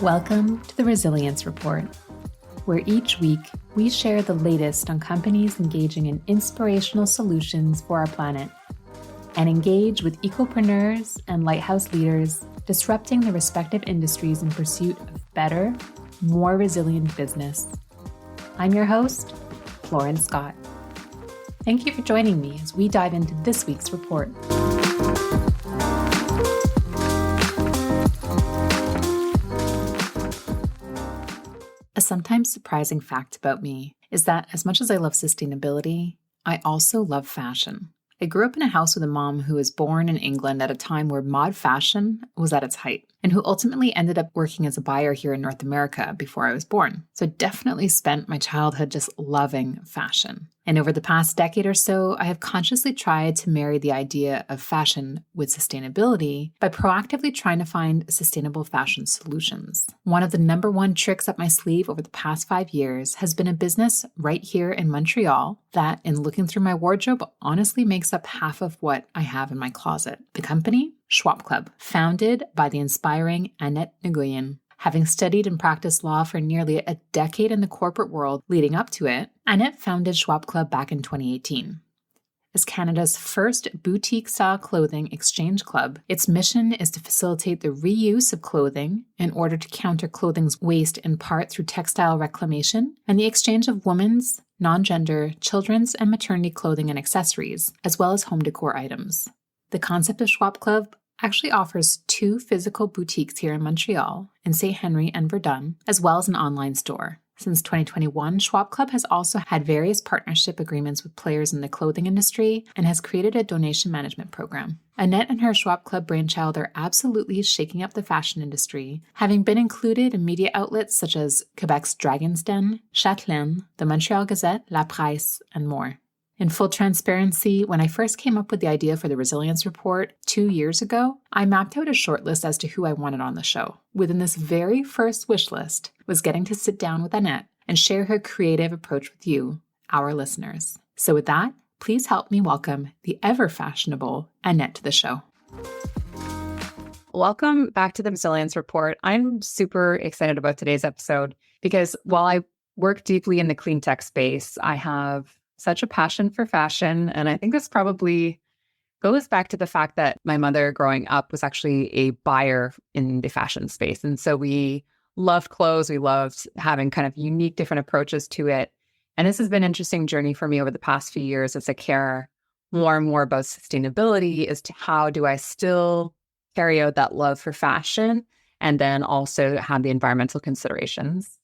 Welcome to the Resilience Report, where each week we share the latest on companies engaging in inspirational solutions for our planet and engage with ecopreneurs and lighthouse leaders disrupting their respective industries in pursuit of better, more resilient business. I'm your host, Lauren Scott. Thank you for joining me as we dive into this week's report. A sometimes surprising fact about me is that as much as I love sustainability, I also love fashion. I grew up in a house with a mom who was born in England at a time where mod fashion was at its height, and who ultimately ended up working as a buyer here in North America before I was born. So I definitely spent my childhood just loving fashion. And over the past decade or so, I have consciously tried to marry the idea of fashion with sustainability by proactively trying to find sustainable fashion solutions. One of the number one tricks up my sleeve over the past 5 years has been a business right here in Montreal that, in looking through my wardrobe, honestly makes up half of what I have in my closet. The company? Shwap Club, founded by the inspiring Annette Nguyen. Having studied and practiced law for nearly a decade in the corporate world leading up to it, Annette founded Shwap Club back in 2018. As Canada's first boutique-style clothing exchange club, its mission is to facilitate the reuse of clothing in order to counter clothing's waste in part through textile reclamation and the exchange of women's, non-gender, children's, and maternity clothing and accessories, as well as home decor items. The concept of Shwap Club actually offers 2 physical boutiques here in Montreal, in St. Henry and Verdun, as well as an online store. Since 2021, Shwap Club has also had various partnership agreements with players in the clothing industry and has created a donation management program. Annette and her Shwap Club brainchild are absolutely shaking up the fashion industry, having been included in media outlets such as Quebec's Dragon's Den, Châtelaine, the Montreal Gazette, La Presse, and more. In full transparency, when I first came up with the idea for the Resilience Report 2 years ago, I mapped out a shortlist as to who I wanted on the show. Within this very first wish list was getting to sit down with Annette and share her creative approach with you, our listeners. So with that, please help me welcome the ever-fashionable Annette to the show. Welcome back to the Resilience Report. I'm super excited about today's episode because while I work deeply in the clean tech space, I have such a passion for fashion. And I think this probably goes back to the fact that my mother growing up was actually a buyer in the fashion space. And so we loved clothes. We loved having kind of unique, different approaches to it. And this has been an interesting journey for me over the past few years as I care more and more about sustainability as to how do I still carry out that love for fashion and then also have the environmental considerations.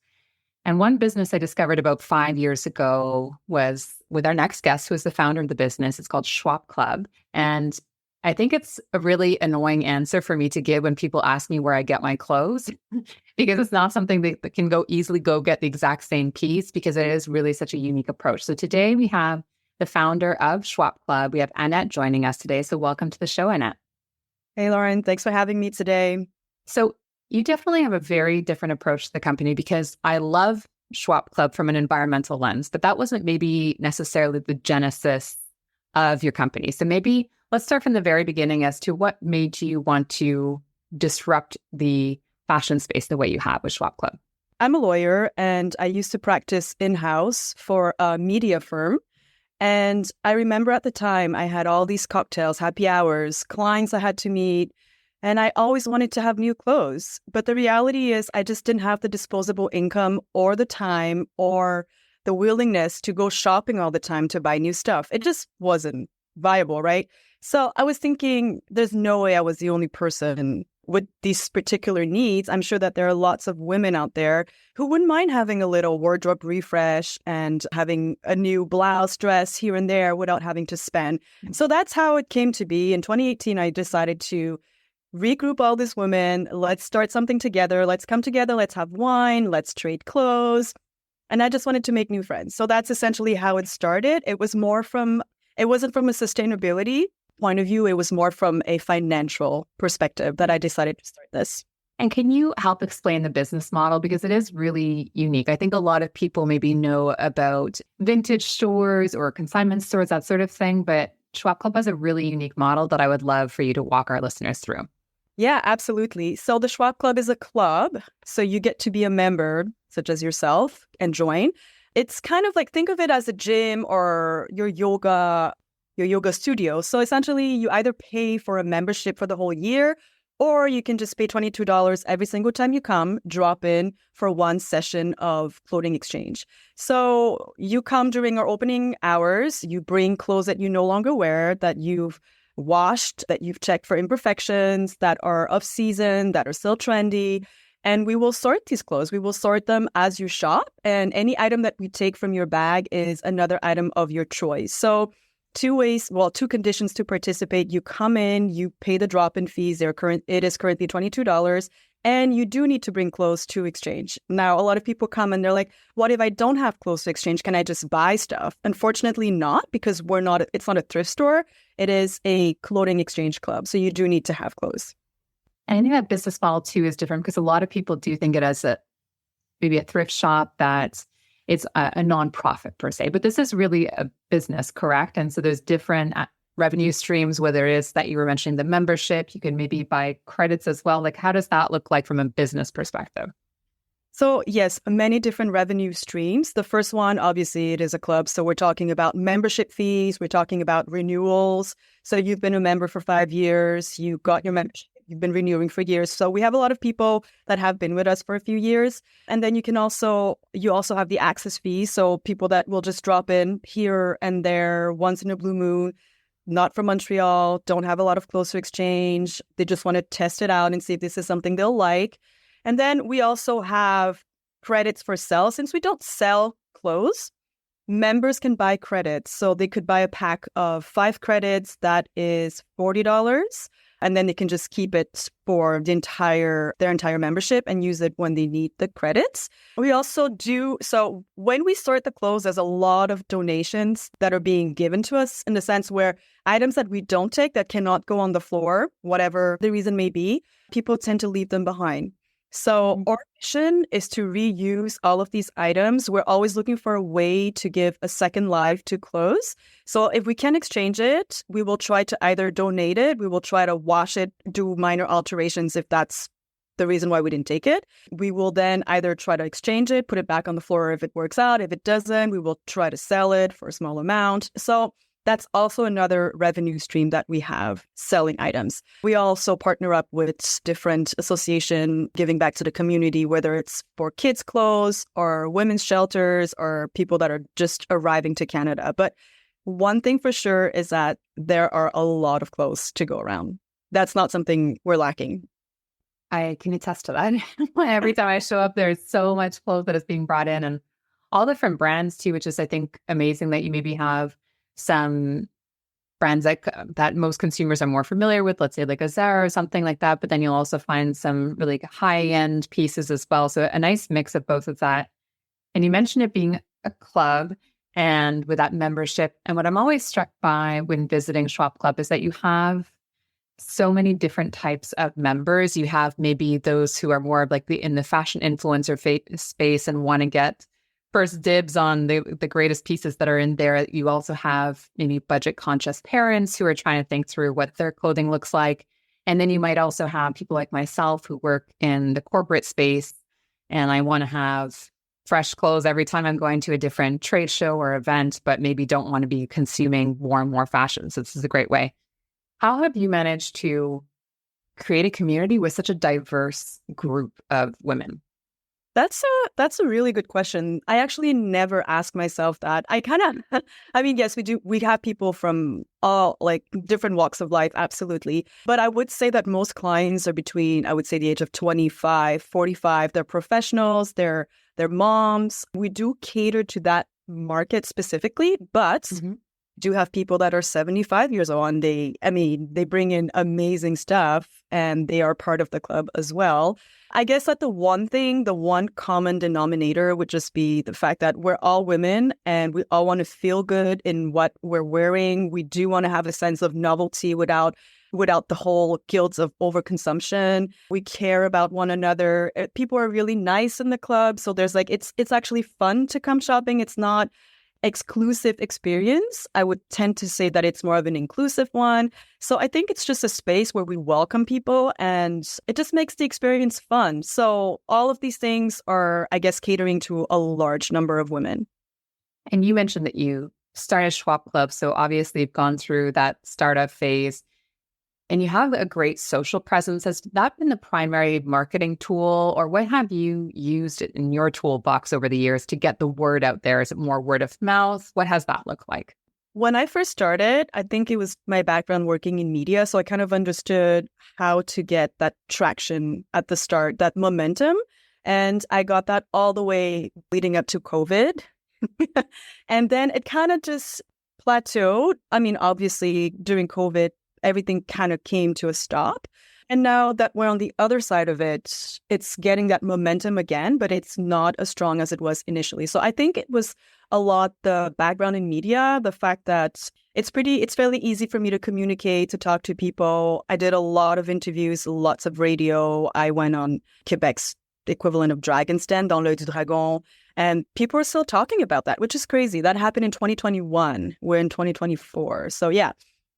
And one business I discovered about 5 years ago was with our next guest, who is the founder of the business. It's called Shwap Club. And I think it's a really annoying answer for me to give when people ask me where I get my clothes, because it's not something that can easily go get the exact same piece, because it is really such a unique approach. So today we have the founder of Shwap Club. We have Annette joining us today. So welcome to the show, Annette. Hey, Lauren. Thanks for having me today. So you definitely have a very different approach to the company, because I love Shwap Club from an environmental lens, but that wasn't maybe necessarily the genesis of your company. So maybe let's start from the very beginning as to what made you want to disrupt the fashion space the way you have with Shwap Club. I'm a lawyer and I used to practice in-house for a media firm. And I remember at the time I had all these cocktails, happy hours, clients I had to meet. And I always wanted to have new clothes. But the reality is I just didn't have the disposable income or the time or the willingness to go shopping all the time to buy new stuff. It just wasn't viable, right? So I was thinking there's no way I was the only person with these particular needs. I'm sure that there are lots of women out there who wouldn't mind having a little wardrobe refresh and having a new blouse, dress here and there without having to spend. So that's how it came to be. In 2018, I decided to regroup all these women. Let's start something together. Let's come together. Let's have wine. Let's trade clothes. And I just wanted to make new friends. So that's essentially how it started. It wasn't from a sustainability point of view. It was more from a financial perspective that I decided to start this. And can you help explain the business model? Because it is really unique. I think a lot of people maybe know about vintage stores or consignment stores, that sort of thing. But Shwap Club has a really unique model that I would love for you to walk our listeners through. Yeah, absolutely. So the Shwap Club is a club. So you get to be a member, such as yourself, and join. It's kind of like, think of it as a gym or your yoga studio. So essentially, you either pay for a membership for the whole year, or you can just pay $22 every single time you come, drop in for one session of clothing exchange. So you come during our opening hours, you bring clothes that you no longer wear, that you've washed, that you've checked for imperfections, that are of season, that are still trendy. And we will sort these clothes. We will sort them as you shop. And any item that we take from your bag is another item of your choice. So two conditions to participate. You come in, you pay the drop-in fees. It is currently $22. And you do need to bring clothes to exchange. Now, a lot of people come and they're like, what if I don't have clothes to exchange? Can I just buy stuff? Unfortunately not, because it's not a thrift store. It is a clothing exchange club. So you do need to have clothes. And I think that business model too is different because a lot of people do think it as maybe a thrift shop that it's a nonprofit per se, but this is really a business, correct? And so there's different revenue streams, whether it is that you were mentioning the membership, you can maybe buy credits as well. Like, how does that look like from a business perspective? So yes, many different revenue streams. The first one, obviously, it is a club. So we're talking about membership fees. We're talking about renewals. So you've been a member for 5 years. You got your membership. You've been renewing for years. So we have a lot of people that have been with us for a few years. And then you also have the access fee. So people that will just drop in here and there once in a blue moon, not from Montreal, don't have a lot of clothes to exchange. They just want to test it out and see if this is something they'll like. And then we also have credits for sale. Since we don't sell clothes, members can buy credits. So they could buy a pack of 5 credits that is $40. And then they can just keep it for their entire membership and use it when they need the credits. We also so when we sort the clothes, there's a lot of donations that are being given to us, in the sense where items that we don't take, that cannot go on the floor, whatever the reason may be, people tend to leave them behind. So our mission is to reuse all of these items. We're always looking for a way to give a second life to clothes. So if we can exchange it, we will try to either donate it, we will try to wash it, do minor alterations if that's the reason why we didn't take it. We will then either try to exchange it, put it back on the floor if it works out. If it doesn't, we will try to sell it for a small amount. So that's also another revenue stream that we have, selling items. We also partner up with different associations giving back to the community, whether it's for kids' clothes or women's shelters or people that are just arriving to Canada. But one thing for sure is that there are a lot of clothes to go around. That's not something we're lacking. I can attest to that. Every time I show up, there's so much clothes that is being brought in, and all different brands too, which is, I think, amazing that you maybe have some brands that most consumers are more familiar with, let's say like a Zara or something like that. But then you'll also find some really high-end pieces as well. So a nice mix of both of that. And you mentioned it being a club and with that membership. And what I'm always struck by when visiting Shwap Club is that you have so many different types of members. You have maybe those who are more of like in the fashion influencer space and want to get first dibs on the greatest pieces that are in there. You also have maybe budget conscious parents who are trying to think through what their clothing looks like. And then you might also have people like myself who work in the corporate space, and I want to have fresh clothes every time I'm going to a different trade show or event, but maybe don't want to be consuming more and more fashion. So this is a great way. How have you managed to create a community with such a diverse group of women? That's a really good question. I actually never ask myself that. Yes, we do. We have people from all different walks of life, absolutely. But I would say that most clients are between, I would say, the age of 25, 45. They're professionals, they're moms. We do cater to that market specifically, but do have people that are 75 years old, and they bring in amazing stuff, and they are part of the club as well. I guess that the one common denominator would just be the fact that we're all women and we all want to feel good in what we're wearing. We do want to have a sense of novelty without the whole guilt of overconsumption. We care about one another. People are really nice in the club. So there's it's actually fun to come shopping. It's not exclusive experience. I would tend to say that it's more of an inclusive one. So I think it's just a space where we welcome people and it just makes the experience fun. So all of these things are, I guess, catering to a large number of women. And you mentioned that you started Shwap Club. So obviously you've gone through that startup phase. And you have a great social presence. Has that been the primary marketing tool, or what have you used in your toolbox over the years to get the word out there? Is it more word of mouth? What has that looked like? When I first started, I think it was my background working in media. So I kind of understood how to get that traction at the start, that momentum. And I got that all the way leading up to COVID. And then it kind of just plateaued. I mean, obviously, during COVID, everything kind of came to a stop. And now that we're on the other side of it, it's getting that momentum again, but it's not as strong as it was initially. So I think it was a lot the background in media, the fact that it's fairly easy for me to communicate, to talk to people. I did a lot of interviews, lots of radio. I went on Quebec's equivalent of Dragon's Den, Dans l'œil du dragon. And people are still talking about that, which is crazy. That happened in 2021. We're in 2024. So yeah,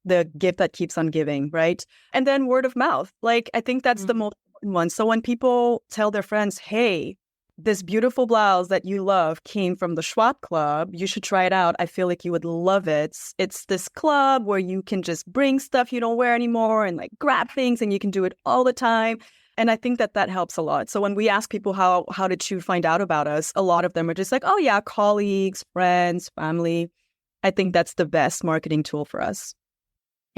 the gift that keeps on giving, right? And then word of mouth. Like, I think that's the most important one. So when people tell their friends, hey, this beautiful blouse that you love came from the Shwap Club, you should try it out. I feel like you would love it. It's this club where you can just bring stuff you don't wear anymore and like grab things, and you can do it all the time. And I think that helps a lot. So when we ask people how did you find out about us, a lot of them are just like, oh yeah, colleagues, friends, family. I think that's the best marketing tool for us.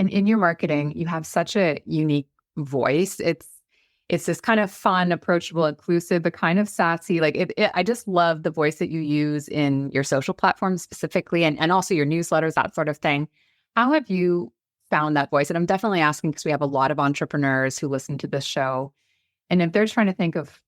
And in your marketing, you have such a unique voice. It's this kind of fun, approachable, inclusive, but kind of sassy. Like I just love the voice that you use in your social platforms specifically, and also your newsletters, that sort of thing. How have you found that voice? And I'm definitely asking because we have a lot of entrepreneurs who listen to this show. And if they're trying to think of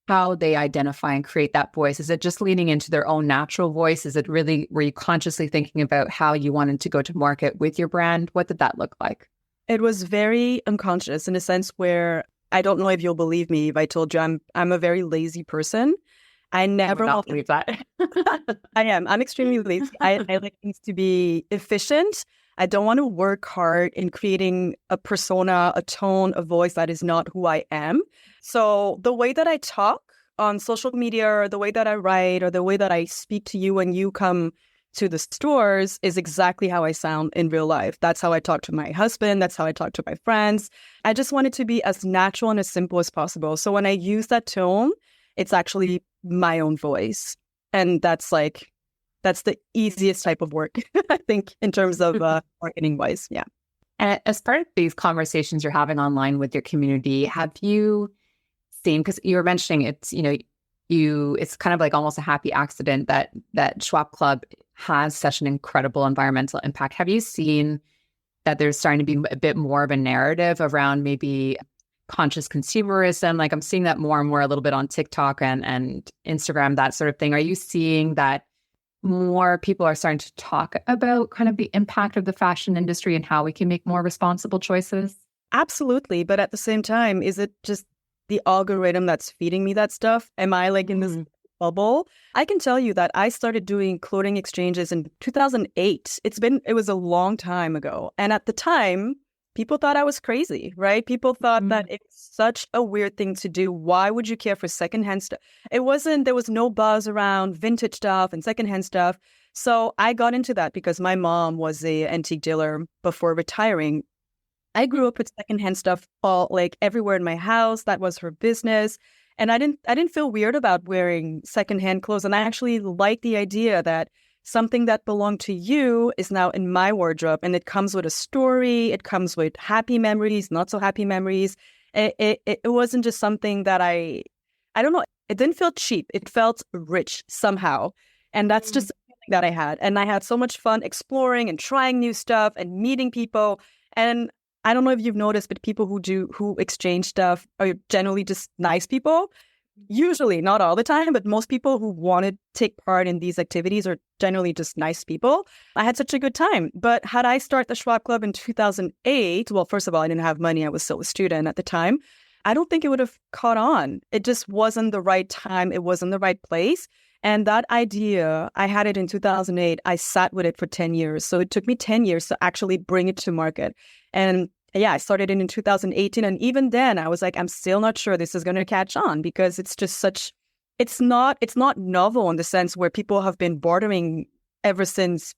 how they identify and create that voice, is it just leaning into their own natural voice? Is it really, were you consciously thinking about how you wanted to go to market with your brand? What did that look like? It was very unconscious in a sense where I don't know if you'll believe me if I told you I'm a very lazy person. I never would not believe that. I am. I'm extremely lazy. I like things to be efficient. I don't want to work hard in creating a persona, a tone, a voice that is not who I am. So the way that I talk on social media, or the way that I write, or the way that I speak to you when you come to the stores is exactly how I sound in real life. That's how I talk to my husband. That's how I talk to my friends. I just want it to be as natural and as simple as possible. So when I use that tone, it's actually my own voice. And that's the easiest type of work, I think, in terms of marketing wise. Yeah. And as part of these conversations you're having online with your community, have you seen, because you were mentioning it's, it's kind of like almost a happy accident that Shwap Club has such an incredible environmental impact. Have you seen that there's starting to be a bit more of a narrative around maybe conscious consumerism? Like I'm seeing that more and more a little bit on TikTok and Instagram, that sort of thing. Are you seeing that more people are starting to talk about kind of the impact of the fashion industry and how we can make more responsible choices? Absolutely. But at the same time, is it just the algorithm that's feeding me that stuff? Am I like in this bubble? I can tell you that I started doing clothing exchanges in 2008. It was a long time ago. And at the time, people thought I was crazy, right? People thought that it's such a weird thing to do. Why would you care for secondhand stuff? There was no buzz around vintage stuff and secondhand stuff. So I got into that because my mom was a antique dealer before retiring. I grew up with secondhand stuff all like everywhere in my house. That was her business. And I didn't feel weird about wearing secondhand clothes. And I actually like the idea that something that belonged to you is now in my wardrobe, and it comes with a story. It comes with happy memories, not so happy memories. It wasn't just something that I don't know. It didn't feel cheap. It felt rich somehow. And that's just something that I had. And I had so much fun exploring and trying new stuff and meeting people. And I don't know if you've noticed, but people who exchange stuff are generally just nice people. Usually, not all the time, but most people who want to take part in these activities are generally just nice people. I had such a good time. But had I started the Shwap Club in 2008, well, first of all, I didn't have money. I was still a student at the time. I don't think it would have caught on. It just wasn't the right time. It wasn't the right place. And that idea, I had it in 2008. I sat with it for 10 years. So it took me 10 years to actually bring it to market. And yeah, I started it in 2018. And even then I was like, I'm still not sure this is going to catch on, because it's just it's not novel in the sense where people have been bartering ever since,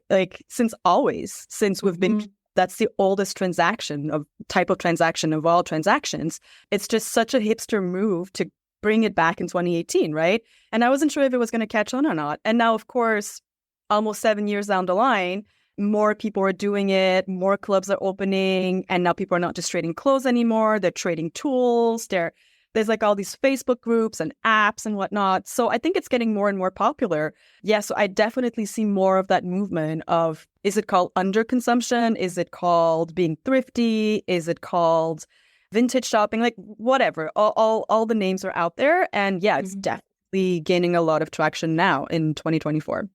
like since always, since we've been, that's the oldest type of transaction of all transactions. It's just such a hipster move to bring it back in 2018, right? And I wasn't sure if it was going to catch on or not. And now, of course, almost 7 years down the line, more people are doing it, more clubs are opening, and now people are not just trading clothes anymore, they're trading tools, there's like all these Facebook groups and apps and whatnot. So I think it's getting more and more popular. Yeah, so I definitely see more of that movement of, is it called underconsumption? Is it called being thrifty? Is it called vintage shopping? Like whatever, all the names are out there. And yeah, it's definitely gaining a lot of traction now in 2024.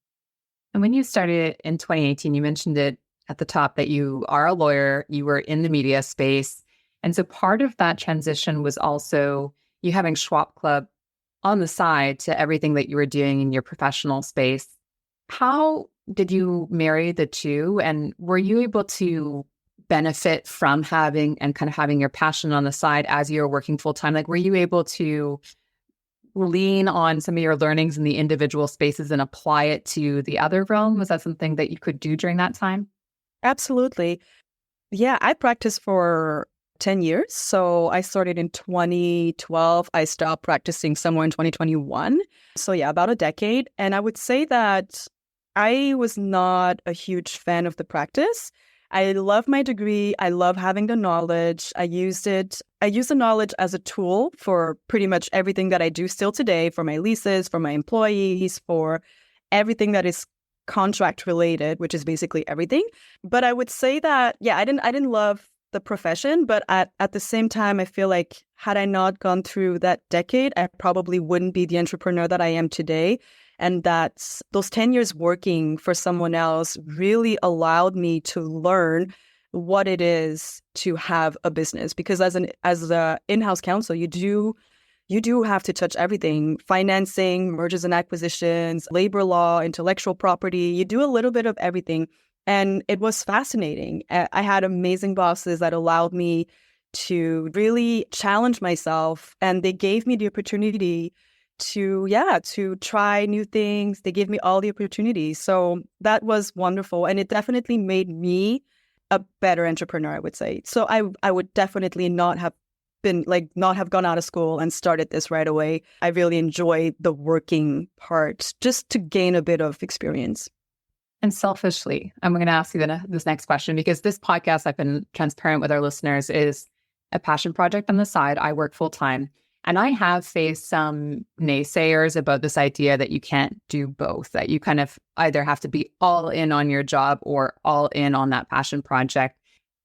And when you started in 2018, you mentioned it at the top that you are a lawyer, you were in the media space. And so part of that transition was also you having Shwap Club on the side to everything that you were doing in your professional space. How did you marry the two? And were you able to benefit from having your passion on the side as you were working full time? Like, were you able to lean on some of your learnings in the individual spaces and apply it to the other realm? Was that something that you could do during that time? Absolutely. Yeah, I practiced for 10 years. So I started in 2012. I stopped practicing somewhere in 2021. So yeah, about a decade. And I would say that I was not a huge fan of the practice. I love my degree. I love having the knowledge. I use the knowledge as a tool for pretty much everything that I do still today, for my leases, for my employees, for everything that is contract related, which is basically everything. But I would say that, yeah, I didn't love the profession, but at the same time, I feel like had I not gone through that decade, I probably wouldn't be the entrepreneur that I am today. And that's those 10 years working for someone else really allowed me to learn what it is to have a business. Because as the in-house counsel, you do have to touch everything: financing, mergers and acquisitions, labor law, intellectual property. You do a little bit of everything. And it was fascinating. I had amazing bosses that allowed me to really challenge myself. And they gave me the opportunity to try new things. They gave me all the opportunities. So that was wonderful. And it definitely made me a better entrepreneur, I would say. So I would definitely not have gone out of school and started this right away. I really enjoy the working part just to gain a bit of experience. And selfishly, I'm going to ask you this next question, because this podcast, I've been transparent with our listeners, is a passion project on the side. I work full time. And I have faced some naysayers about this idea that you can't do both, that you kind of either have to be all in on your job or all in on that passion project.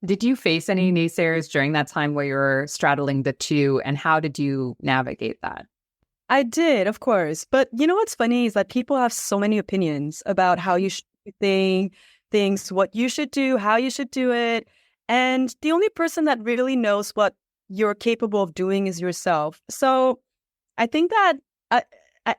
Did you face any naysayers during that time where you're straddling the two, and how did you navigate that? I did, of course. But you know what's funny is that people have so many opinions about how you should do things, what you should do, how you should do it. And the only person that really knows what you're capable of doing is yourself. So I think that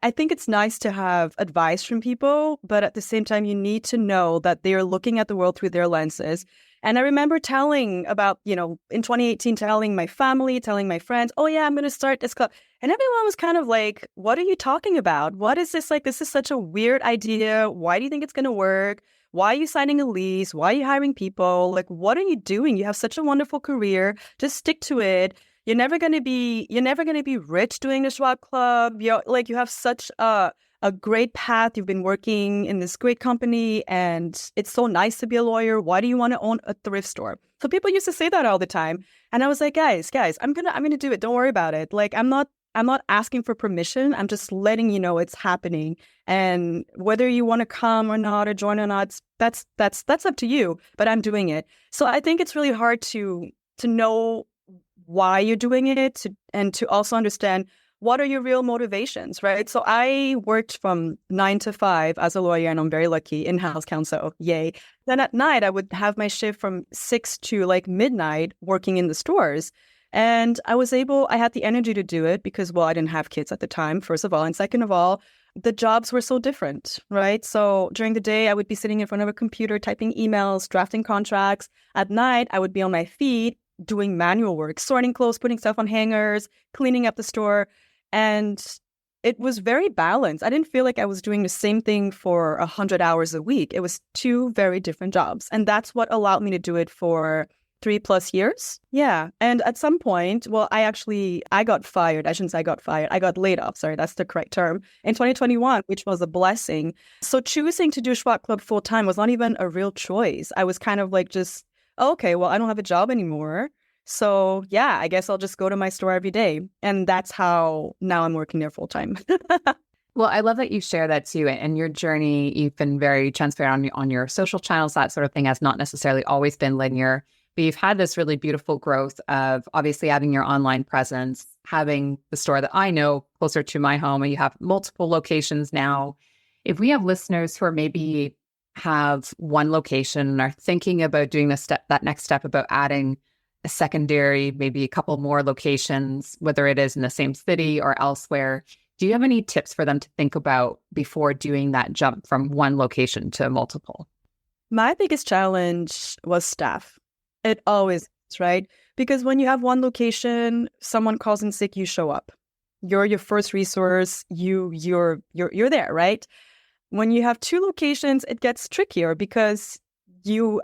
I think it's nice to have advice from people, but at the same time, you need to know that they are looking at the world through their lenses. And I remember telling about, in 2018, telling my family, telling my friends, oh yeah, I'm going to start this club. And everyone was kind of like, what are you talking about? What is this? Like, this is such a weird idea. Why do you think it's going to work? Why are you signing a lease? Why are you hiring people? Like, what are you doing? You have such a wonderful career. Just stick to it. You're never going to be rich doing the Shwap Club. You have such a great path. You've been working in this great company, and it's so nice to be a lawyer. Why do you want to own a thrift store? So people used to say that all the time. And I was like, guys, I'm gonna do it. Don't worry about it. Like, I'm not asking for permission. I'm just letting you know it's happening. And whether you want to come or not, or join or not, that's up to you. But I'm doing it. So I think it's really hard to know why you're doing it, and to also understand what are your real motivations, right? So I worked from 9 to 5 as a lawyer, and I'm very lucky, in-house counsel, yay. Then at night, I would have my shift from 6 to like midnight working in the stores. And I had the energy to do it because, well, I didn't have kids at the time, first of all. And second of all, the jobs were so different, right? So during the day, I would be sitting in front of a computer, typing emails, drafting contracts. At night, I would be on my feet doing manual work, sorting clothes, putting stuff on hangers, cleaning up the store. And it was very balanced. I didn't feel like I was doing the same thing for 100 hours a week. It was two very different jobs. And that's what allowed me to do it for 3+ years. Yeah. And at some point, well, I got fired. I shouldn't say I got fired. I got laid off. Sorry, that's the correct term. In 2021, which was a blessing. So choosing to do Shwap Club full time was not even a real choice. I was kind of like just, okay, well, I don't have a job anymore. So yeah, I guess I'll just go to my store every day. And that's how now I'm working there full time. Well, I love that you share that too. And your journey, you've been very transparent on your social channels. That sort of thing has not necessarily always been linear. But you've had this really beautiful growth of obviously having your online presence, having the store that I know closer to my home, and you have multiple locations now. If we have listeners who are maybe have one location and are thinking about doing that next step about adding a secondary, maybe a couple more locations, whether it is in the same city or elsewhere, do you have any tips for them to think about before doing that jump from one location to multiple? My biggest challenge was staff. It always is, right? Because when you have one location, someone calls in sick, you show up. You're your first resource. You're there, right? When you have two locations, it gets trickier because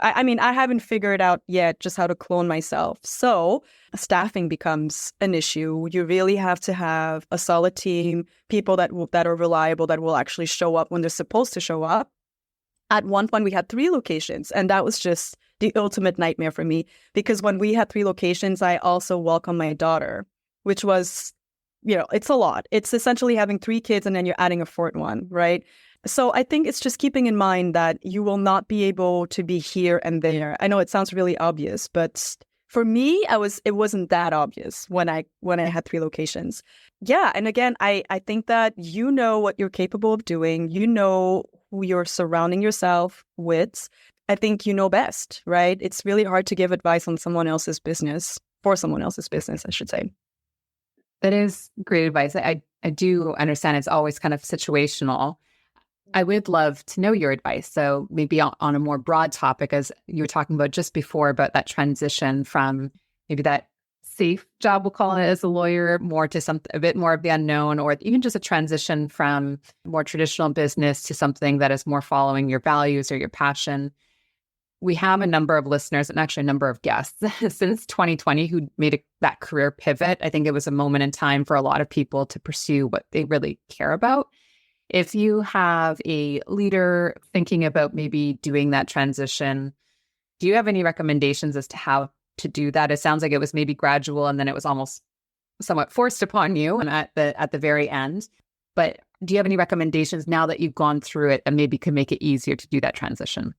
I mean, I haven't figured out yet just how to clone myself. So staffing becomes an issue. You really have to have a solid team, people that are reliable, that will actually show up when they're supposed to show up. At one point, we had 3 locations, and that was just the ultimate nightmare for me because when we had 3 locations, I also welcomed my daughter, which was, it's a lot. It's essentially having 3 kids and then you're adding a 4th one, right? So I think it's just keeping in mind that you will not be able to be here and there. I know it sounds really obvious, but for me, it wasn't that obvious when I had 3 locations. Yeah, and again, I think that you know what you're capable of doing. You know who you're surrounding yourself with. I think you know best, right? It's really hard to give advice on someone else's business, for someone else's business, I should say. That is great advice. I do understand it's always kind of situational. I would love to know your advice. So maybe on a more broad topic, as you were talking about just before, about that transition from maybe that safe job, we'll call it as a lawyer, more to a bit more of the unknown, or even just a transition from more traditional business to something that is more following your values or your passion. We have a number of listeners and actually a number of guests since 2020 who made that career pivot. I think it was a moment in time for a lot of people to pursue what they really care about. If you have a leader thinking about maybe doing that transition, do you have any recommendations as to how to do that? It sounds like it was maybe gradual and then it was almost somewhat forced upon you and at the very end. But do you have any recommendations now that you've gone through it and maybe could make it easier to do that transition?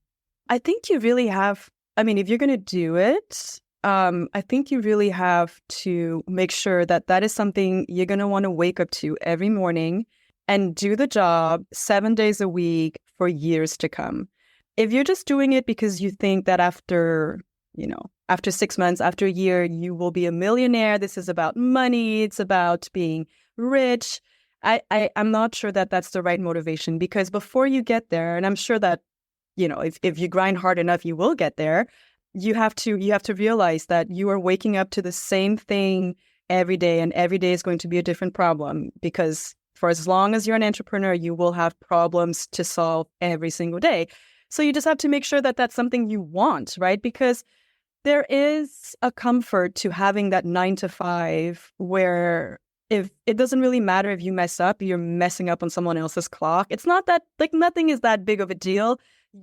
I think you really have, if you're going to do it, I think you really have to make sure that is something you're going to want to wake up to every morning and do the job 7 days a week for years to come. If you're just doing it because you think that after 6 months, after a year, you will be a millionaire, this is about money, it's about being rich, I'm not sure that that's the right motivation, because before you get there, and I'm sure that, if you grind hard enough, you will get there, you have to realize that you are waking up to the same thing every day, and every day is going to be a different problem, because for as long as you're an entrepreneur, you will have problems to solve every single day. So you just have to make sure that that's something you want, right? Because there is a comfort to having that 9 to 5 where if it doesn't really matter if you mess up, you're messing up on someone else's clock. It's not that, nothing is that big of a deal.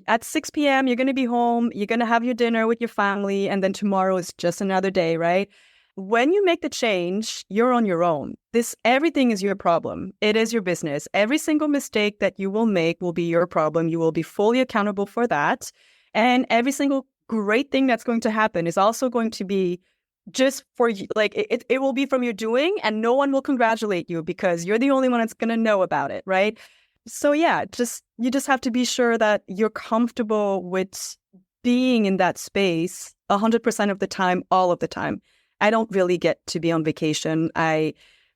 At 6 p.m., you're going to be home, you're going to have your dinner with your family, and then tomorrow is just another day, right? When you make the change, you're on your own. Everything is your problem. It is your business. Every single mistake that you will make will be your problem. You will be fully accountable for that. And every single great thing that's going to happen is also going to be just for you. It will be from your doing, and no one will congratulate you because you're the only one that's going to know about it, right? So yeah, you just have to be sure that you're comfortable with being in that space 100% of the time, all of the time. I don't really get to be on vacation.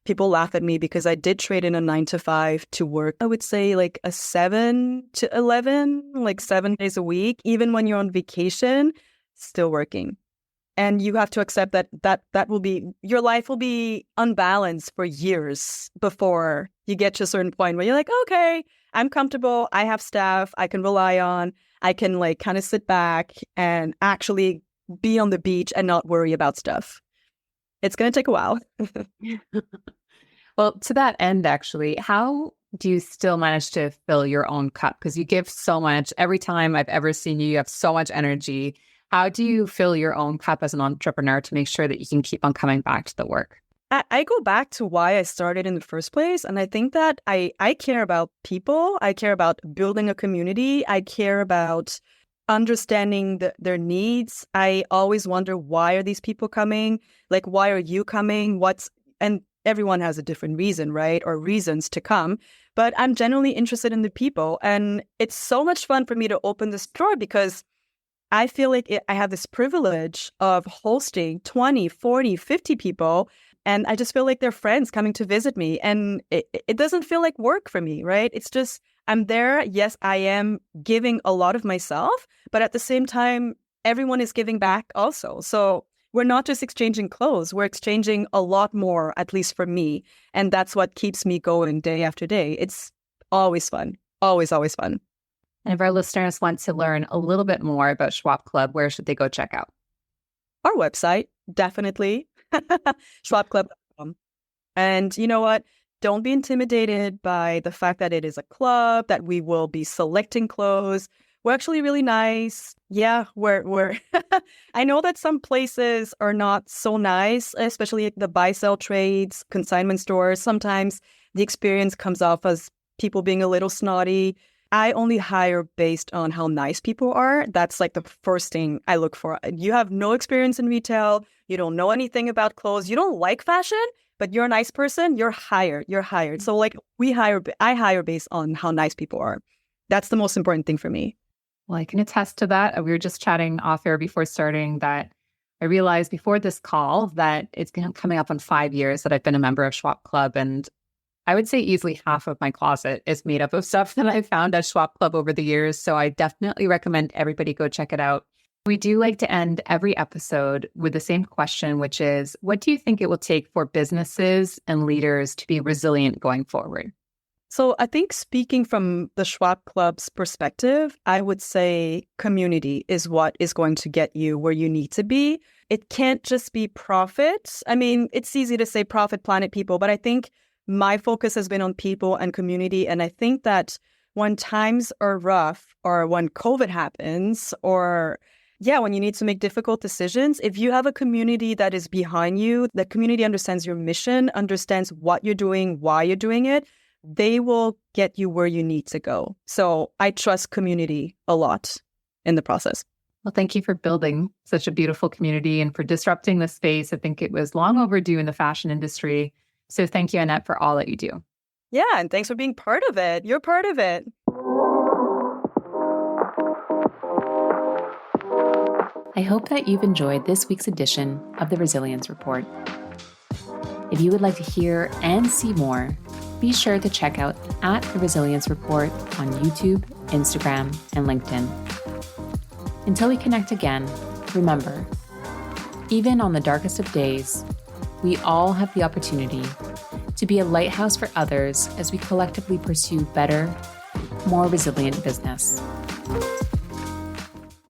People laugh at me because I did trade in a 9 to 5 to work. I would say like a 7 to 11, like 7 days a week. Even when you're on vacation, still working. And you have to accept that will be, your life will be unbalanced for years before you get to a certain point where you're like, okay, I'm comfortable. I have staff I can rely on. I can like kind of sit back and actually be on the beach and not worry about stuff. It's going to take a while. Well, to that end, actually, how do you still manage to fill your own cup? Because you give so much. Every time I've ever seen you, you have so much energy. How do you fill your own cup as an entrepreneur to make sure that you can keep on coming back to the work? I go back to why I started in the first place. And I think that I care about people. I care about building a community. I care about understanding their needs. I always wonder, why are these people coming? Like, why are you coming? And everyone has a different reason, right? Or reasons to come. But I'm genuinely interested in the people. And it's so much fun for me to open this door because I feel like I have this privilege of hosting 20, 40, 50 people. And I just feel like they're friends coming to visit me. And it doesn't feel like work for me, right? It's just, I'm there. Yes, I am giving a lot of myself, but at the same time, everyone is giving back also. So we're not just exchanging clothes, we're exchanging a lot more, at least for me. And that's what keeps me going day after day. It's always fun. Always, always fun. And if our listeners want to learn a little bit more about Shwap Club, where should they go check out? Our website, definitely. shwapclub.com. And you know what? Don't be intimidated by the fact that it is a club, that we will be selecting clothes. We're actually really nice. Yeah, we're I know that some places are not so nice, especially the buy-sell trades, consignment stores. Sometimes the experience comes off as people being a little snotty. I only hire based on how nice people are. That's like the first thing I look for. You have no experience in retail. You don't know anything about clothes. You don't like fashion, but you're a nice person. You're hired. You're hired. So like I hire based on how nice people are. That's the most important thing for me. Well, I can attest to that. We were just chatting off air before starting that I realized before this call that it's coming up on 5 years that I've been a member of Shwap Club. And I would say easily half of my closet is made up of stuff that I found at Shwap Club over the years. So I definitely recommend everybody go check it out. We do like to end every episode with the same question, which is, what do you think it will take for businesses and leaders to be resilient going forward? So I think speaking from the Shwap Club's perspective, I would say community is what is going to get you where you need to be. It can't just be profit. I mean, it's easy to say profit, planet, people, but I think my focus has been on people and community. And I think that when times are rough or when COVID happens or when you need to make difficult decisions, if you have a community that is behind you, the community understands your mission, understands what you're doing, why you're doing it, they will get you where you need to go. So I trust community a lot in the process. Well, thank you for building such a beautiful community and for disrupting the space. I think it was long overdue in the fashion industry. So thank you, Annette, for all that you do. Yeah, and thanks for being part of it. You're part of it. I hope that you've enjoyed this week's edition of the Resilience Report. If you would like to hear and see more, be sure to check out @The Resilience Report on YouTube, Instagram, and LinkedIn. Until we connect again, remember, even on the darkest of days, we all have the opportunity to be a lighthouse for others as we collectively pursue better, more resilient business.